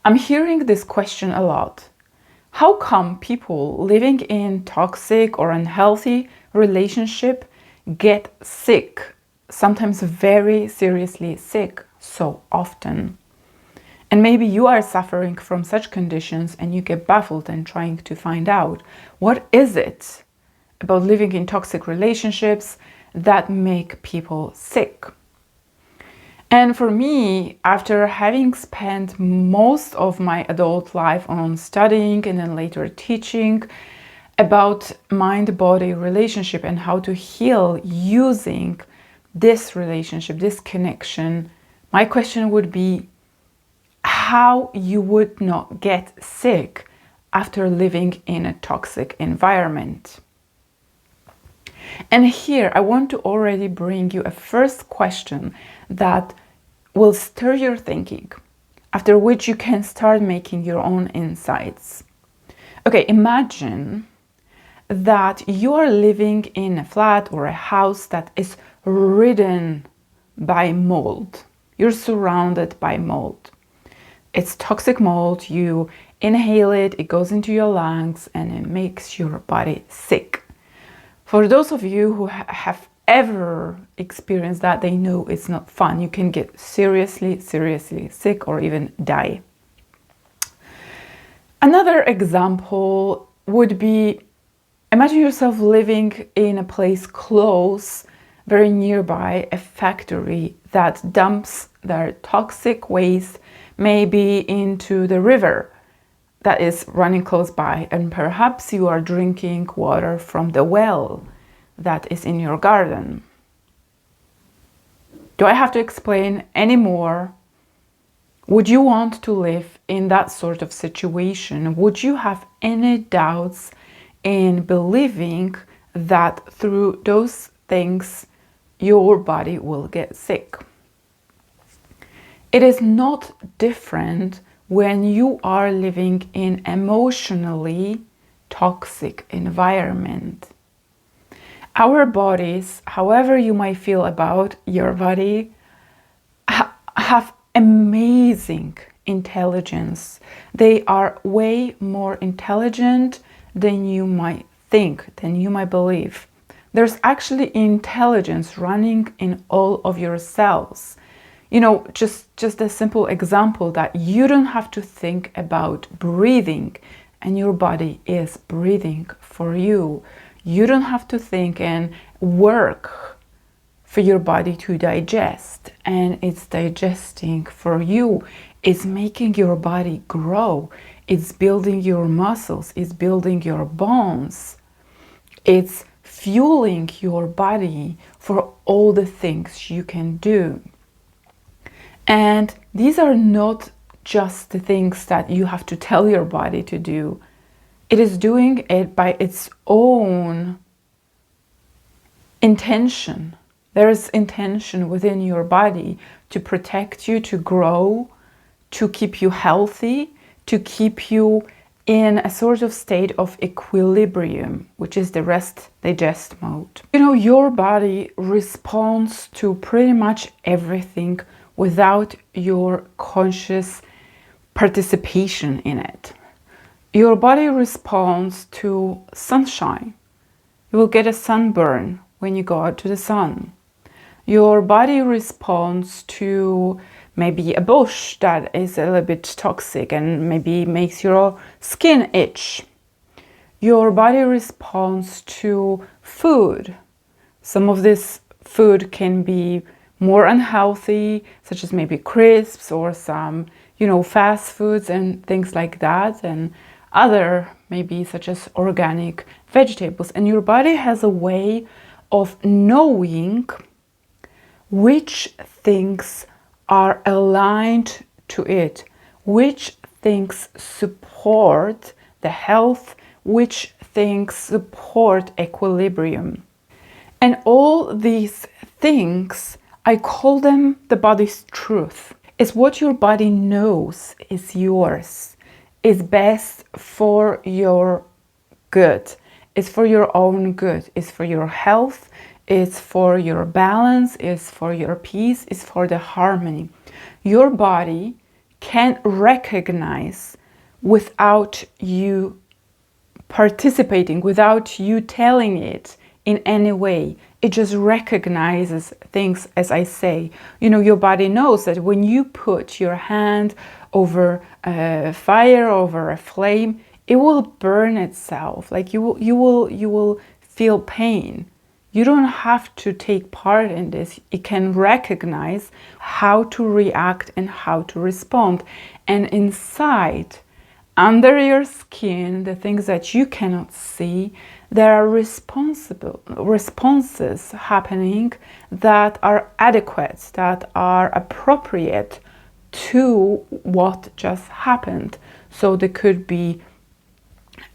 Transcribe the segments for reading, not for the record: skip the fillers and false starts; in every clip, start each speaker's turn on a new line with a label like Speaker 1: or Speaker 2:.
Speaker 1: I'm hearing this question a lot. How come people living in toxic or unhealthy relationship get sick, sometimes very seriously sick, so often? And maybe you are suffering from such conditions and you get baffled and trying to find out what is it about living in toxic relationships that make people sick. And for me, after having spent most of my adult life on studying and then later teaching about mind-body relationship and how to heal using this relationship, this connection, my question would be how you would not get sick after living in a toxic environment. And here I want to already bring you a first question that will stir your thinking, after which you can start making your own insights. Okay, imagine that you are living in a flat or a house that is ridden by mold. You're surrounded by mold. It's toxic mold, you inhale it, it goes into your lungs and it makes your body sick. For those of you who have ever experienced that, they know it's not fun. You can get seriously sick or even die. Another example would be, imagine yourself living in a place close, very nearby, a factory that dumps their toxic waste maybe into the river that is running close by, and perhaps you are drinking water from the well that is in your garden. Do I have to explain any more? Would you want to live in that sort of situation? Would you have any doubts in believing that through those things your body will get sick? It is not different when you are living in emotionally toxic environment. Our bodies, however you might feel about your body, have amazing intelligence. They are way more intelligent than you might think, than you might believe. There's actually intelligence running in all of your cells. You know, just a simple example that you don't have to think about breathing and your body is breathing for you. You don't have to think and work for your body to digest, and it's digesting for you. It's making your body grow. It's building your muscles. It's building your bones. It's fueling your body for all the things you can do. And these are not just the things that you have to tell your body to do. It is doing it by its own intention. There is intention within your body to protect you, to grow, to keep you healthy, to keep you in a sort of state of equilibrium, which is the rest digest mode. You know, your body responds to pretty much everything without your conscious participation in it. Your body responds to sunshine. You will get a sunburn when you go out to the sun. Your body responds to maybe a bush that is a little bit toxic and maybe makes your skin itch. Your body responds to food. Some of this food can be more unhealthy, such as maybe crisps or some, fast foods and things like that, and other maybe such as organic vegetables. And your body has a way of knowing which things are aligned to it, which things support the health, which things support equilibrium. And all these things, I call them the body's truth. It's what your body knows is yours, is best for your good, it's for your own good, it's for your health, it's for your balance, it's for your peace, it's for the harmony. Your body can recognize without you participating, without you telling it in any way. It just recognizes things, as I say. You know, your body knows that when you put your hand over a fire, over a flame, it will burn itself. Like you will feel pain. You don't have to take part in this. It can recognize how to react and how to respond. And inside, under your skin, the things that you cannot see, there are responses happening that are adequate, that are appropriate to what just happened. So there could be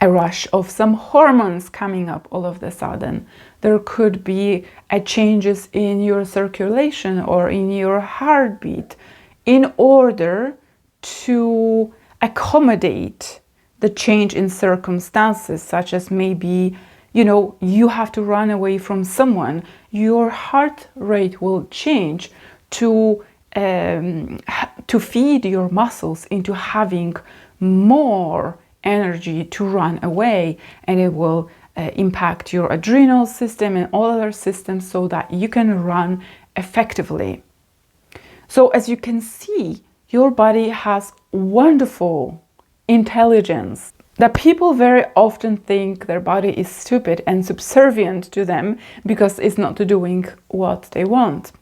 Speaker 1: a rush of some hormones coming up all of a sudden. There could be changes in your circulation or in your heartbeat in order to accommodate the change in circumstances, such as maybe, you know, you have to run away from someone. Your heart rate will change to feed your muscles into having more energy to run away, and it will impact your adrenal system and all other systems so that you can run effectively. So as you can see, your body has wonderful intelligence that people very often think their body is stupid and subservient to them because it's not doing what they want.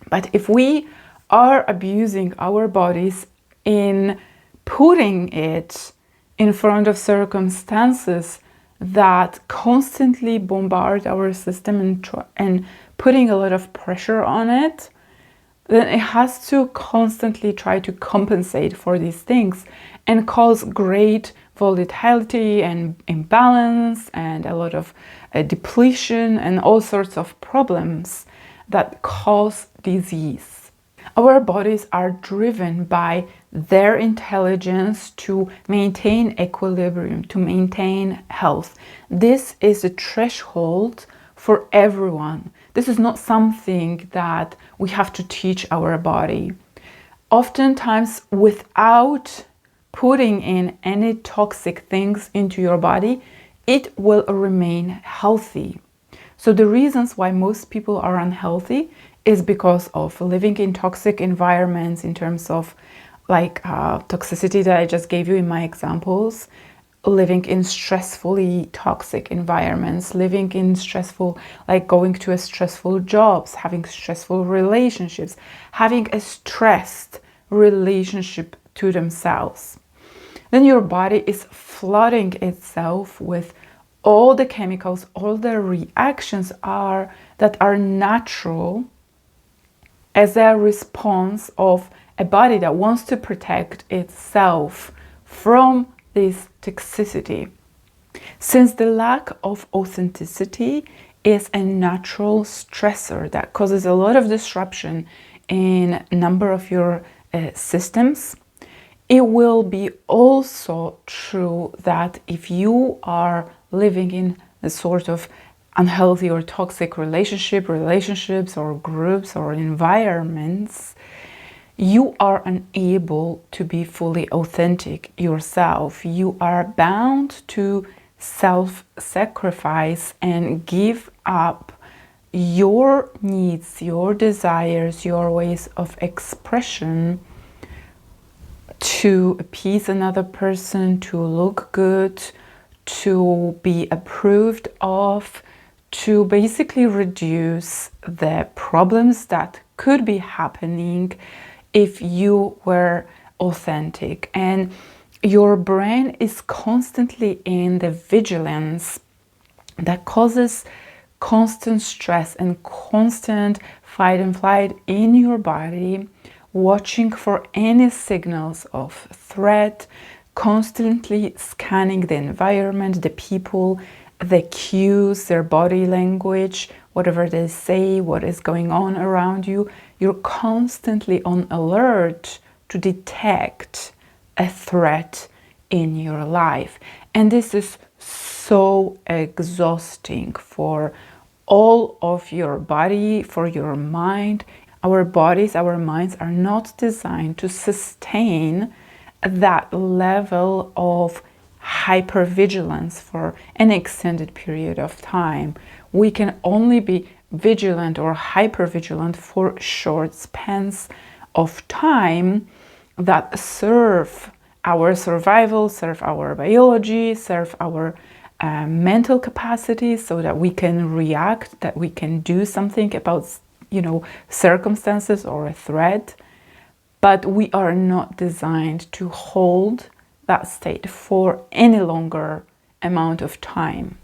Speaker 1: But if we are abusing our bodies in putting it in front of circumstances that constantly bombard our system and putting a lot of pressure on it, then it has to constantly try to compensate for these things and cause great volatility and imbalance and a lot of depletion and all sorts of problems that cause disease. Our bodies are driven by their intelligence to maintain equilibrium, to maintain health. This is a threshold for everyone. This is not something that we have to teach our body. Oftentimes, without putting in any toxic things into your body, it will remain healthy. So the reasons why most people are unhealthy is because of living in toxic environments, in terms of like toxicity that I just gave you in my examples, living in stressfully toxic environments, living in stressful, like going to a stressful jobs, having stressful relationships, having a stressed relationship to themselves. Then your body is flooding itself with all the chemicals, all the reactions that are natural as a response of a body that wants to protect itself from this toxicity. Since the lack of authenticity is a natural stressor that causes a lot of disruption in a number of your systems, it will be also true that if you are living in a sort of unhealthy or toxic relationships or groups or environments, you are unable to be fully authentic yourself. You are bound to self-sacrifice and give up your needs, your desires, your ways of expression to appease another person, to look good, to be approved of, to basically reduce the problems that could be happening if you were authentic. And your brain is constantly in the vigilance that causes constant stress and constant fight and flight in your body, watching for any signals of threat, constantly scanning the environment, the people, the cues, their body language, whatever they say, what is going on around you. You're constantly on alert to detect a threat in your life. And this is so exhausting for all of your body, for your mind. Our bodies, our minds are not designed to sustain that level of hypervigilance for an extended period of time. We can only be vigilant or hypervigilant for short spans of time that serve our survival, serve our biology, serve our mental capacity, so that we can react, that we can do something about, circumstances or a threat. But we are not designed to hold that state for any longer amount of time.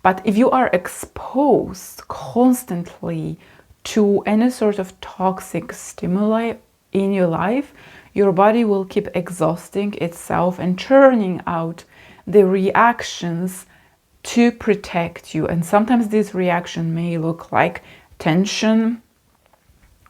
Speaker 1: But if you are exposed constantly to any sort of toxic stimuli in your life, your body will keep exhausting itself and churning out the reactions to protect you. And sometimes this reaction may look like tension,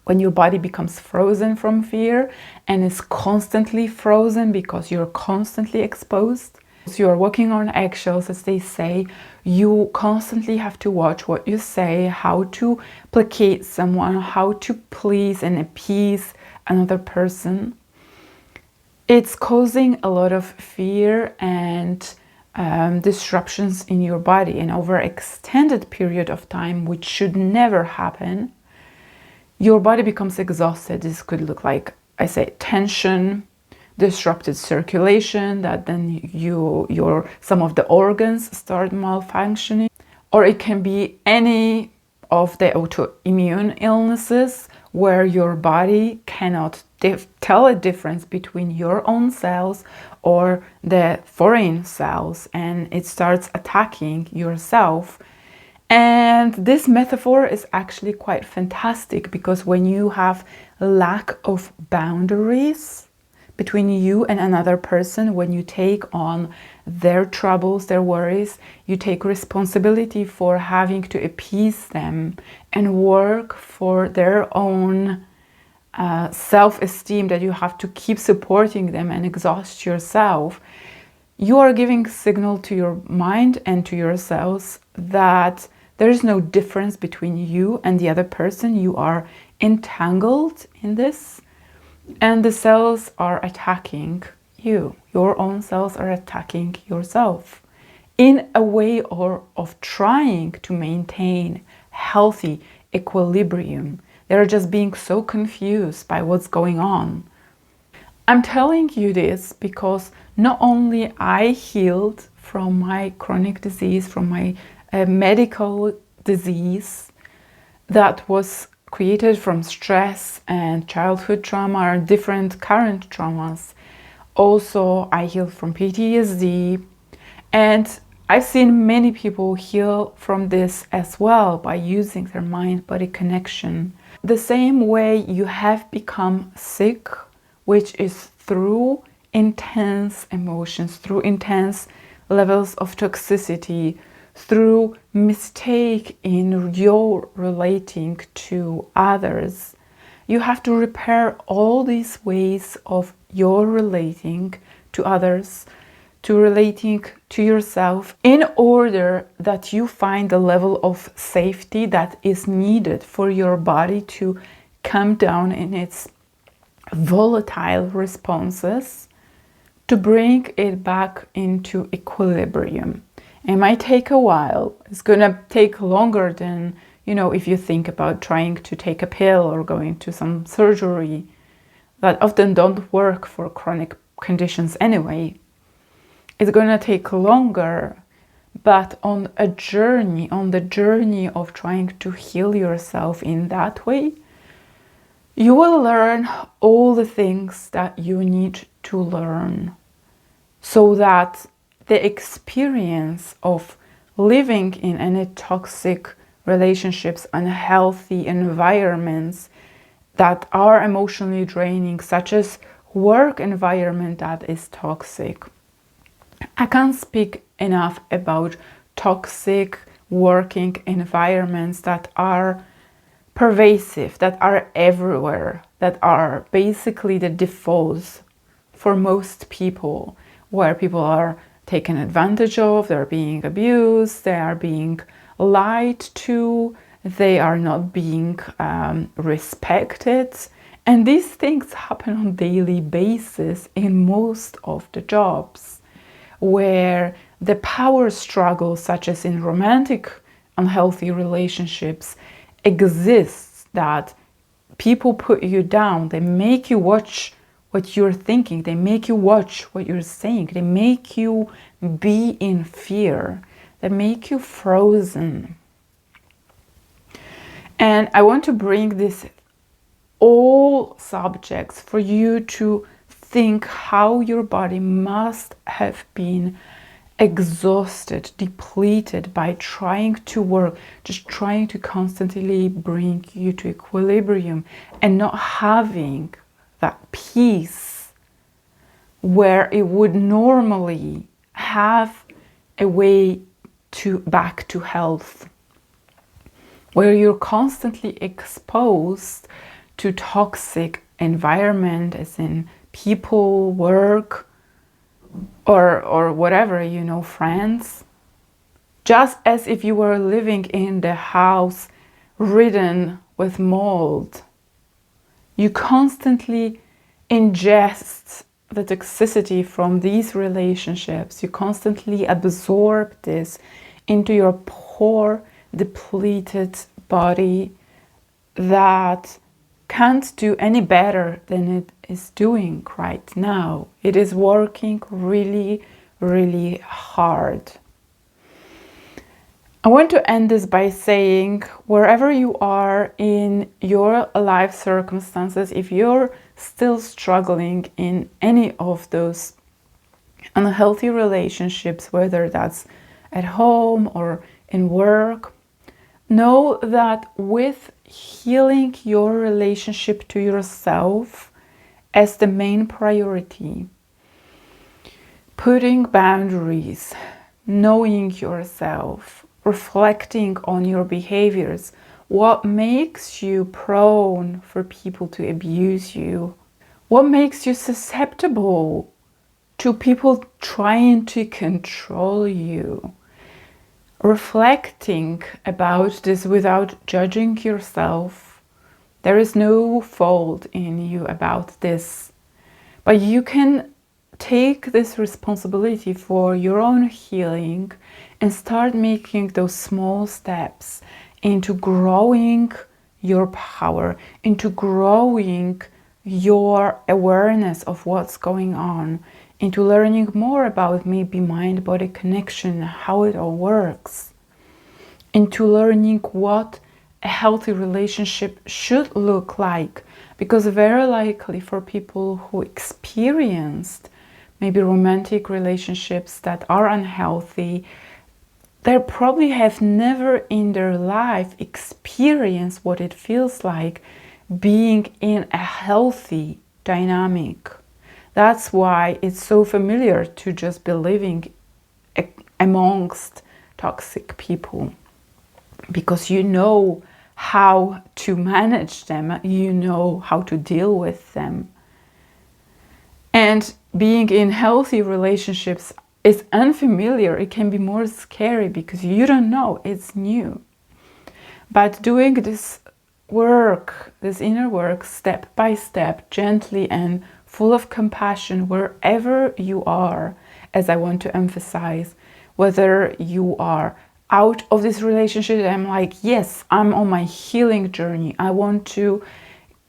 Speaker 1: when your body becomes frozen from fear and is constantly frozen because you're constantly exposed. So you're walking on eggshells, as they say. You constantly have to watch what you say, how to placate someone, how to please and appease another person. It's causing a lot of fear and disruptions in your body, and over an extended period of time, which should never happen, your body becomes exhausted. This could look like, I say, tension, disrupted circulation, that then some of the organs start malfunctioning. Or it can be any of the autoimmune illnesses where your body cannot tell a difference between your own cells or the foreign cells, and it starts attacking yourself. And this metaphor is actually quite fantastic, because when you have lack of boundaries between you and another person, when you take on their troubles, their worries, you take responsibility for having to appease them and work for their own self-esteem, that you have to keep supporting them and exhaust yourself, you are giving signal to your mind and to your cells that there is no difference between you and the other person. You are entangled in this, and the cells are attacking you. Your own cells are attacking yourself in a way of trying to maintain healthy equilibrium. They're just being so confused by what's going on. I'm telling you this because not only I healed from my chronic disease, from my medical disease that was created from stress and childhood trauma or different current traumas. Also, I healed from PTSD, and I've seen many people heal from this as well by using their mind-body connection. The same way you have become sick, which is through intense emotions, through intense levels of toxicity, through mistake in your relating to others. You have to repair all these ways of your relating to others, to relating to yourself, in order that you find the level of safety that is needed for your body to come down in its volatile responses, to bring it back into equilibrium. It might take a while. It's gonna take longer than, if you think about trying to take a pill or going to some surgery that often don't work for chronic conditions anyway. It's gonna take longer, but on the journey of trying to heal yourself in that way, you will learn all the things that you need to learn, so that the experience of living in any toxic relationships, unhealthy environments that are emotionally draining, such as work environment that is toxic. I can't speak enough about toxic working environments that are pervasive, that are everywhere, that are basically the defaults for most people, where people are taken advantage of, they're being abused, they are being lied to, they are not being respected. And these things happen on a daily basis in most of the jobs, where the power struggle, such as in romantic unhealthy relationships, exists, that people put you down, they make you watch what you're thinking, they make you watch what you're saying, they make you be in fear, they make you frozen. And I want to bring this all subjects for you to think how your body must have been exhausted, depleted by trying to work, just trying to constantly bring you to equilibrium and not having that peace where it would normally have a way to back to health, where you're constantly exposed to toxic environment, as in people, work, or whatever, you know, friends, just as if you were living in the house ridden with mold. You constantly ingest the toxicity from these relationships. You constantly absorb this into your poor, depleted body that can't do any better than it is doing right now. It is working really, really hard. I want to end this by saying, wherever you are in your life circumstances, if you're still struggling in any of those unhealthy relationships, whether that's at home or in work, know that with healing your relationship to yourself as the main priority, putting boundaries, knowing yourself, reflecting on your behaviors, what makes you prone for people to abuse you, what makes you susceptible to people trying to control you. Reflecting about this without judging yourself. There is no fault in you about this, but you can take this responsibility for your own healing and start making those small steps into growing your power, into growing your awareness of what's going on, into learning more about maybe mind-body connection, how it all works, into learning what a healthy relationship should look like. Because very likely for people who experienced maybe romantic relationships that are unhealthy, they probably have never in their life experienced what it feels like being in a healthy dynamic. That's why it's so familiar to just be living amongst toxic people, because you know how to manage them, you know how to deal with them. And being in healthy relationships is unfamiliar. It can be more scary because you don't know, it's new. But doing this work, this inner work, step by step, gently and full of compassion, wherever you are, as I want to emphasize, whether you are out of this relationship, I'm like, yes, I'm on my healing journey. I want to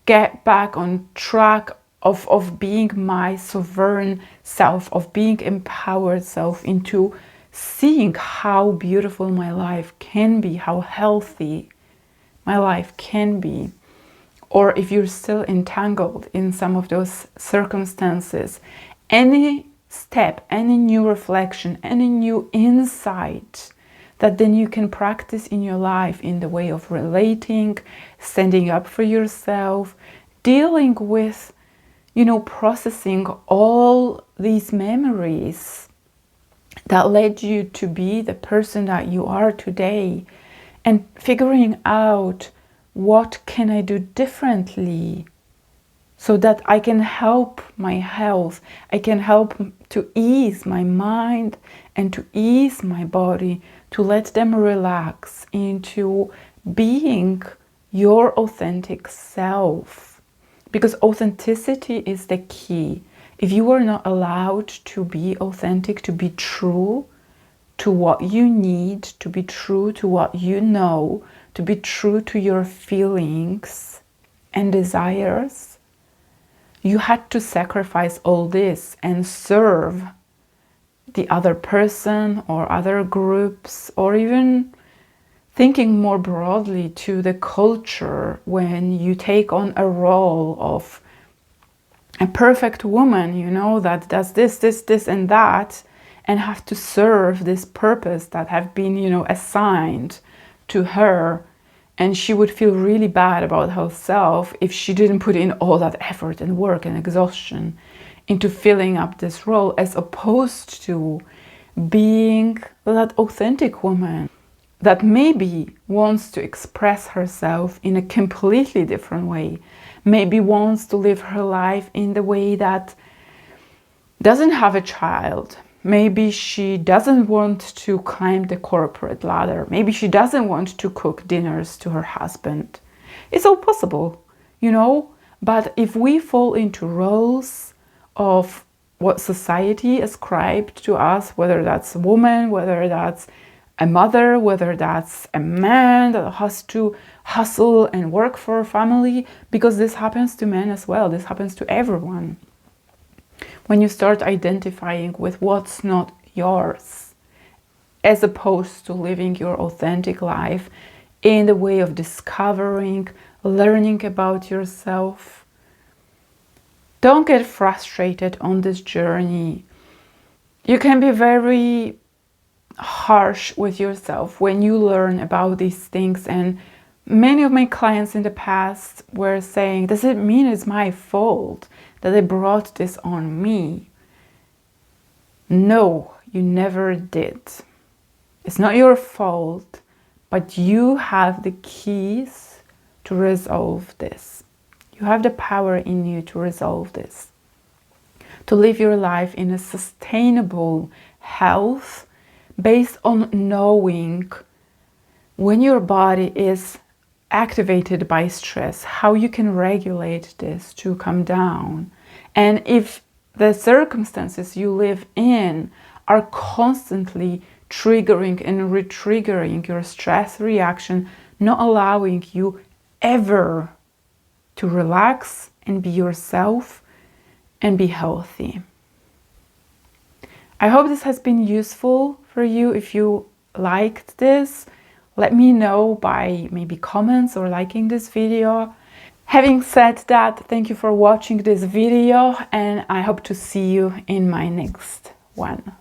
Speaker 1: get back on track of being my sovereign self, of being empowered self, into seeing how beautiful my life can be, how healthy my life can be. Or if you're still entangled in some of those circumstances, any step, any new reflection, any new insight that then you can practice in your life in the way of relating, standing up for yourself, dealing with, you know, processing all these memories that led you to be the person that you are today, and figuring out what can I do differently so that I can help my health, I can help to ease my mind and to ease my body, to let them relax into being your authentic self, because authenticity is the key. If you are not allowed to be authentic, to be true to what you need, to be true to what you know, to be true to your feelings and desires, you had to sacrifice all this and serve the other person or other groups, or even thinking more broadly to the culture, when you take on a role of a perfect woman, you know, that does this and that, and have to serve this purpose that have been, you know, assigned to her. And she would feel really bad about herself if she didn't put in all that effort and work and exhaustion into filling up this role, as opposed to being that authentic woman that maybe wants to express herself in a completely different way, maybe wants to live her life in the way that doesn't have a child. Maybe she doesn't want to climb the corporate ladder. Maybe she doesn't want to cook dinners to her husband. It's all possible, you know? But if we fall into roles of what society ascribed to us, whether that's a woman, whether that's a mother, whether that's a man that has to hustle and work for a family, because this happens to men as well. This happens to everyone. When you start identifying with what's not yours, as opposed to living your authentic life in the way of discovering, learning about yourself, don't get frustrated on this journey. You can be very harsh with yourself when you learn about these things, and many of my clients in the past were saying, does it mean it's my fault that I brought this on me? No, you never did. It's not your fault, but you have the keys to resolve this. You have the power in you to resolve this, to live your life in a sustainable health based on knowing when your body is activated by stress, how you can regulate this to come down. And if the circumstances you live in are constantly triggering and re-triggering your stress reaction, not allowing you ever to relax and be yourself and be healthy. I hope this has been useful for you. If you liked this, let me know by maybe comments or liking this video. Having said that, thank you for watching this video, and I hope to see you in my next one.